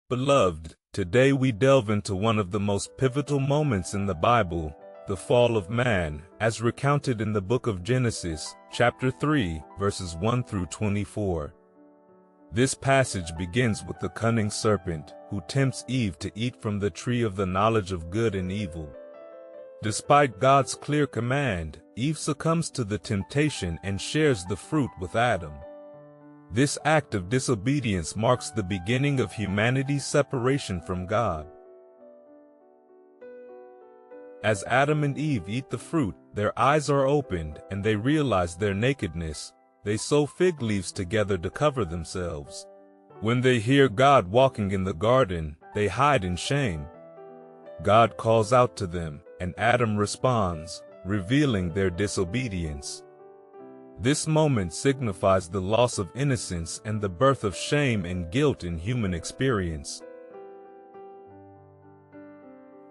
Beloved, today we delve into one of the most pivotal moments in the Bible, the fall of man, as recounted in the book of Genesis, chapter 3, verses 1 through 24. This passage begins with the cunning serpent, who tempts Eve to eat from the tree of the knowledge of good and evil. Despite God's clear command, Eve succumbs to the temptation and shares the fruit with Adam. This act of disobedience marks the beginning of humanity's separation from God. As Adam and Eve eat the fruit, their eyes are opened and they realize their nakedness. They sew fig leaves together to cover themselves. When they hear God walking in the garden, they hide in shame. God calls out to them, and Adam responds, revealing their disobedience. This moment signifies the loss of innocence and the birth of shame and guilt in human experience.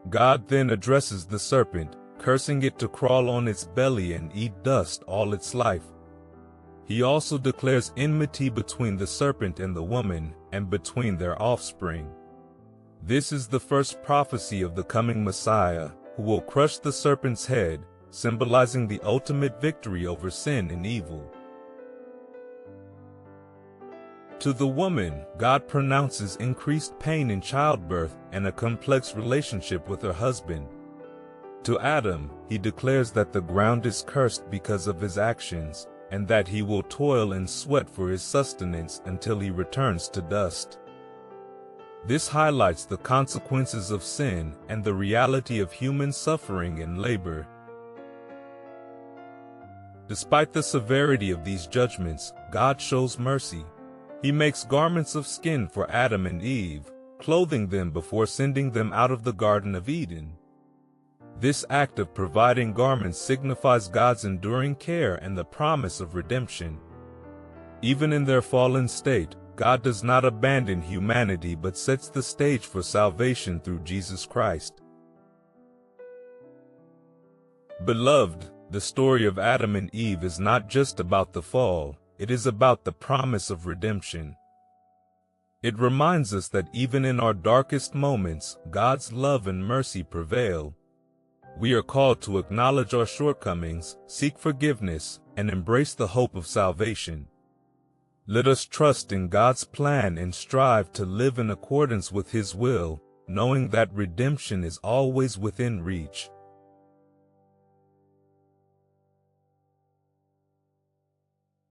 God then addresses the serpent, cursing it to crawl on its belly and eat dust all its life. He also declares enmity between the serpent and the woman, and between their offspring. This is the first prophecy of the coming Messiah, who will crush the serpent's head, symbolizing the ultimate victory over sin and evil. To the woman, God pronounces increased pain in childbirth and a complex relationship with her husband. To Adam, he declares that the ground is cursed because of his actions, and that he will toil and sweat for his sustenance until he returns to dust. This highlights the consequences of sin and the reality of human suffering and labor. Despite the severity of these judgments, God shows mercy. He makes garments of skin for Adam and Eve, clothing them before sending them out of the Garden of Eden. This act of providing garments signifies God's enduring care and the promise of redemption. Even in their fallen state, God does not abandon humanity but sets the stage for salvation through Jesus Christ. Beloved, the story of Adam and Eve is not just about the fall, it is about the promise of redemption. It reminds us that even in our darkest moments, God's love and mercy prevail. We are called to acknowledge our shortcomings, seek forgiveness, and embrace the hope of salvation. Let us trust in God's plan and strive to live in accordance with His will, knowing that redemption is always within reach.